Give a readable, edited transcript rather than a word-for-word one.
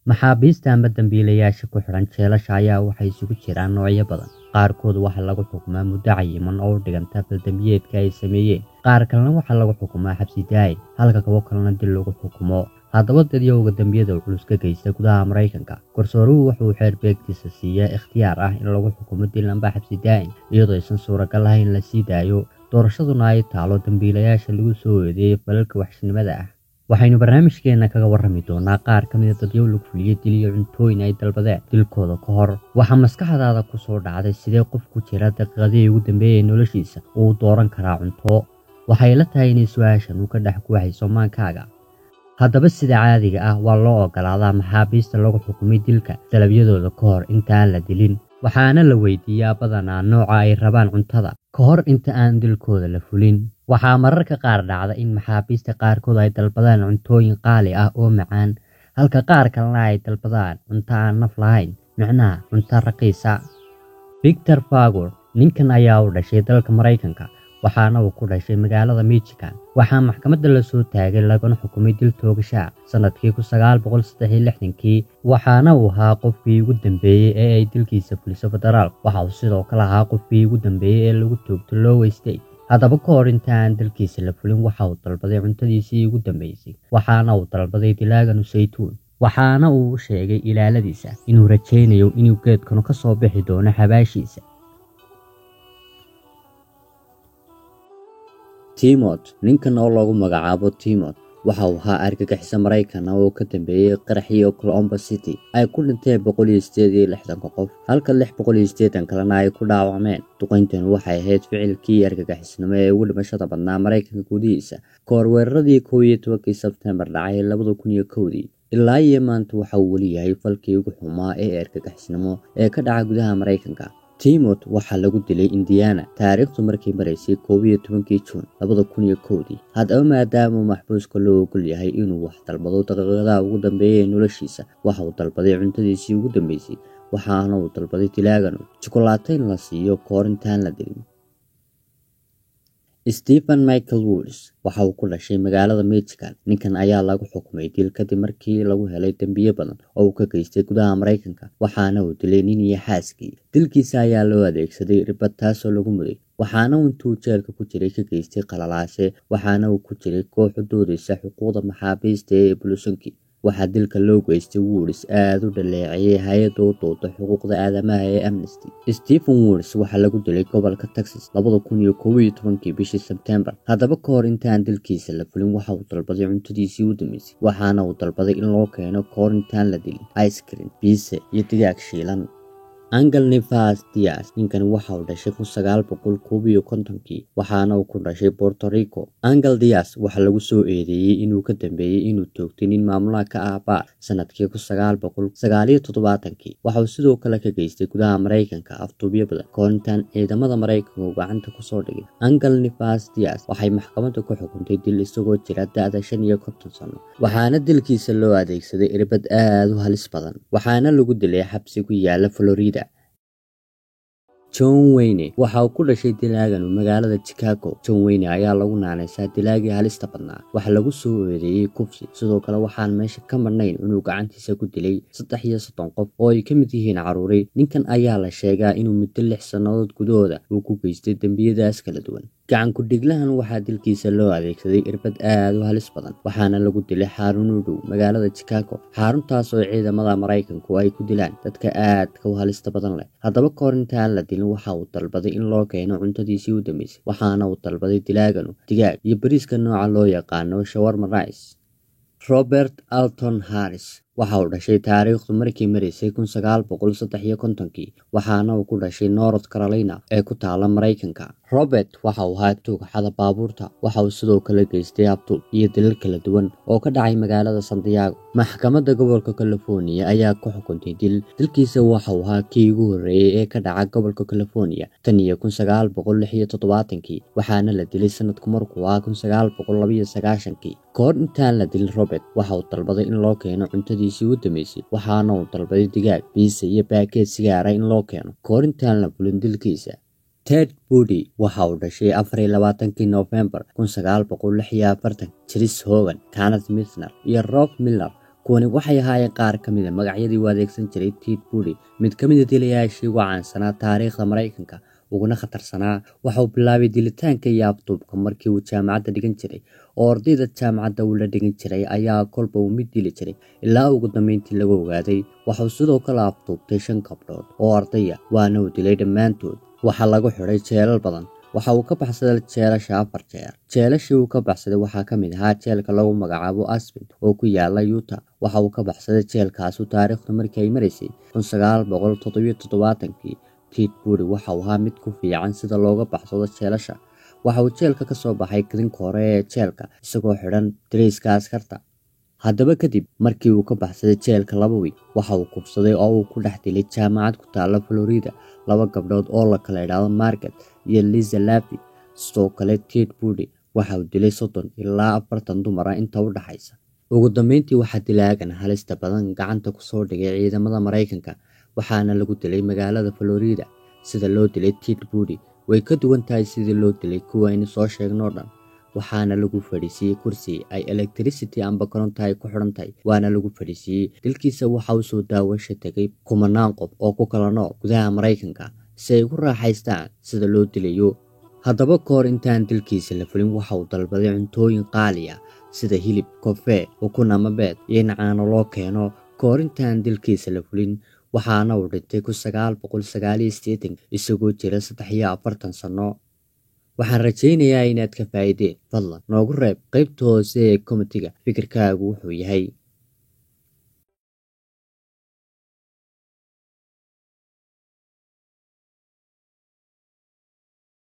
maxaabiista ama dambiilayaasha ku xiran jeelasha ayaa waxay isugu jiraan noocyo badan. qaarkood waxaa lagu xukumaa muddo cayiman oo u dhiganta faldambiyeedka ay sameeyeen, qaar kalena waxaa lagu xukumaa xabsi daa'im, halka kuwo kalena dil lagu xukumo. haddaba dadyowga dambiyada culus ka geysta gudaha Mareykanka, garsooruhu wuxuu xeer beegtiisa siiyaa ikhtiyaar ah in lagu xukumo dil amba xabsi daa'im iyadoo aysan suuragal ahayn in la sii daayo. doorashaduna ay taalo dambiilayaasha lagu soo eedeeyay falalka waxshinimada ah. waxaynu barnaamijkeena kaga warrami doonaa qaar ka mid a dadyow lagu fuliyey dil iyo cuntooyin ay dalbadeen dilkooda ka hor. waxaa maskaxdaada ku soo dhacday sidee qof ku jira daqiiqadihii ugu dambeeyay noloshiisa uu dooran karaa cunto. waxay la tahay inay su-aashan uu ka dhex guuxayso maankaaga. haddaba sida caadiga ah waa loo ogolaadaa maxaabiista lagu xukumay dilka dalabyadooda ka hor intaan la dilin, waxaana la weydiiyaa badanaa nooca ay rabaan cuntada ka hor inta aan dilkooda la fulin. waxaa mararka qaar dhacda in maxaabiista qaarkood ay dalbadaan cuntooyin qaali ah oo macaan, halka qaar kalena ay dalbadaan cunto aan naf lahayn, micnaha cunto raqiisa. Victor Fagor ninkan ayaa u dhashay dalka Mareykanka, waxaana uu ku dhashay magaalada Michigan. waxaa maxkamadda la soo taagay laguna xukumay dil toogasho sanadkii 1963, waxaana uu ahaa qofkii ugu dambeeyay ee ay dilkiisa fuliso federaalka. waxa uu sidoo kale ahaa qofkii ugu dambeeyay ee lagu toogto Iowa State. haddaba ka hor inta aan dalkiisa la fulin waxa uu dalbaday cuntadiisii ugu dambeysay, waxaana uu dalbaday dilaagan saytuun. waxaana uu sheegay ilaaladiisa inuu rajaynayo inuu geedkanu ka soo bixi doono xabaashiisa. Timot ninkan oo lagu magacaabo Timot waxa uu ahaa argagixisada Mareykan oo ka dambeeyay qaraxii Oklahoma City ay ku dhinteen 168 qof, halka 680 kalena ay ku dhaawacmeen. duqeyntan waxay ahayd ficilkii argagixisnimo ee ugu dhimashada badnaa Mareykanka gudihiisa ka hor weeraradii 11 Sebtembar dhacay 2001. ilaa iyo maanta waxa uu weli yahay falkii ugu xumaa ee argagixisnimo ee ka dhaca gudaha Mareykanka. Timot waxaa lagu dilay Indiana taariikhdu markii maraysay 11 Juun 2001. haddaba maadaama maxbuuska loo ogol yahay inuu wax dalbado daqiiqadaha ugu dambeeyay noloshiisa, waxa uu dalbaday cuntadiisii ugu dambeysay, waxaana uu dalbaday dilaagan chocolate in la siiyo ka hor intaan la dilin. Stephen Michael Woods waxa uu ku dhashay magaalada Michigan. ninkan ayaa lagu xukumay dil kadib markii lagu helay dambiyo badan oo uu ka geystay gudaha Mareykanka, waxaana uu dilay nin iyo xaaskii. dilkiisa ayaa loo adeegsaday irbad taasoo lagu muday, waxaana uu intuu jeelka ku jiray ka geystay qalalaase, waxaana uu ku jiray koox u doodaysa xuquuqda maxaabiista ee Bulusanki. waxaa dilka loo geystay Woods aad u dhaleeceeyay hay'adda u dooda xuquuqda aadamaha ee Amnesty. Stephen Woods waxaa lagu dilay gobolka Texas 2011 bishii Sebtembar. haddaba ka hor intaan dilkiisa la fulin waxa uu dalbaday cuntadiisii u dambeysay, waxaana uu dalbaday in loo keeno ka hor intaan la dilin ice cream, pizza iyo digaag shiilan. Angel Nivas Diaz ninkan waxa uu dhashay 1951, waxaana uu ku dhashay Puerto Rico. Angel Diaz waxa lagu soo eedeeyay inuu ka dambeeyay inuu toogtay nin maamulaha ka ah baar sanadkii 1979. waxa uu sidoo kale ka geystay gudaha Mareykanka afduubyo badan ka hor intaan ciidamada Mareykanka uu gacanta ku soo dhigin. Angel Nivas Diaz waxay maxkamadda ku xukuntay dil isagoo jira da'da 55 sano, waxaana dilkiisa loo adeegsaday irbad aad u halis badan, waxaana lagu dilay xabsi ku yaala Florida. John Wayne waxa uu ku dhashay dilaagan magaalada Chicago. John Wayne ayaa lagu naanaysaa dilaagii halista badnaa. waxa lagu soo eedeeyay kufsi, sidoo kale waxaan meesha ka marnayn inuu gacantiisa ku dilay 33 qof oo ay ka mid yihiin caruur. ninkan ayaa la sheegaa inuu muddo 6 sannadood gudahooda uu ku geystay dambiyadaas kala duwan. gacan ku dhiglahan waxaa dilkiisa loo adeegsaday irbad aad u halis badan, waxaana lagu dilay xarun u dhow magaalada Chicago, xaruntaas oo ciidamada Mareykanku ay ku dilaan dadka aadka u halista badan leh. haddaba ka hor intaan la dilin waxa uu dalbaday in loo keeno cuntadiisii u dambeysay, waxaana uu dalbaday dilaagan digaag iyo bariiska nooca loo yaqaano shawarma rice. Robert Alton Harris waxa uu dhashay taariikhdu markii maraysay 1953, waxaana uu ku dhashay North Carolina ee ku taala Mareykanka. Robert waxa uu ahaa tuug xada baabuurta, waxa uu sidoo kale geystay abduub iyo dilal kala duwan oo ka dhacay magaalada Santiago. maxkamadda gobolka California ayaa ku xukuntay dilkiisa waxa uu ahaa kii ugu horreeyay ee ka dhaca gobolka California tan iyo 1976, waxaana la dilay sanadku markuu ahaa 1992. ka hor intaan la dilin Robert waxa uu dalbaday in loo keeno cuntadiisii u dambeysay, waxaana uu dalbaday digaag, pizza iyo baakeed sigaar in loo keeno ka hor intaan la fulin dilkiisa. Ted Bundy waxa uu dhashay 24 November 1946. Chris Hogan, Kenneth Mizner iyo Rob Miller kuwani waxay ahaayeen qaar ka mid ah magacyadii uu adeegsan jiray Ted Bundy, mid ka mid ah dilayaashii ugu caansanaa taariikhda Mareykanka uguna khatarsanaa. Waxa uu bilaabay dilitaanka iyo afduubka markii uu jaamacadda dhigan jiray, oo ardayda jaamacadda uu la dhigan jiray ayaa kolba uu mid dili jiray ilaa ugu dambeyntii lagu ogaaday. Waxa uu sidoo kale afduubtay 5 gabdhood oo ardaya, waana uu dilay dhammaantood. Waxaa lagu xidhay jeelal badan. Waxa uu ka baxsaday jeelasha 4 jeer. Jeelashii uu ka baxsaday waxaa ka mid ahaa jeelka lagu magacaabo Aspen oo ku yaala Utah. Waxa uu ka baxsaday jeelkaas taariikhdu markii ay maraysay 1977. Ted Bundy waxa uu ahaa mid ku fiican sida looga baxsado jeelasha. Waxa uu jeelka ka soo baxay kadinka hore ee jeelka isagoo xidhan dareyska askarta. Haddaba kadib markii uu ka baxsaday jeelka 2 wiil, waxa uu kufsaday oo uu ku dhex dilay jaamacad ku taala Florida 2 gabdhood oo la kala yiraahdo Margaret iyo Lisa Lavey. Sidoo kale Ted Bundy waxa uu dilay 30 ilaa 40 dumar ah inta u dhaxaysa. Ugu dambeyntii waxaa dilaagan halista badan gacanta ku soo dhigay ciidamada Mareykanka, waxaana lagu dilay magaalada Florida. Sida loo dilay Ted Bundy way ka duwan tahay sidii loo dilay kuwa aynu soo sheegnay oo dhan. waxaana lagu fadhiisiyay kursi ay electricity amba koronto ay ku xiran tahay, waana lagu fadhiisiyay. Dilkiisa waxa uu soo daawasho tagay kumanaan qof oo ku kala nool gudaha Mareykanka si ay ugu raaxaystaan sida loo dilayo. Haddaba kahor intaan dilkiisa la fulin, waxa uu dalbaday cuntooyin qaali ah sida hilib, kafee, ukun ama beed iyo caano loo keeno. Kahor intaan dilkiisa la fulin, waxaana uu dhintay 1989 isagoo jira 43 sano. waxaan rajaynayaa inaad ka faa'iideen. Fadlan noogu reeb qaybta hoose ee commentiga fikirkaagu wuxuu yahay.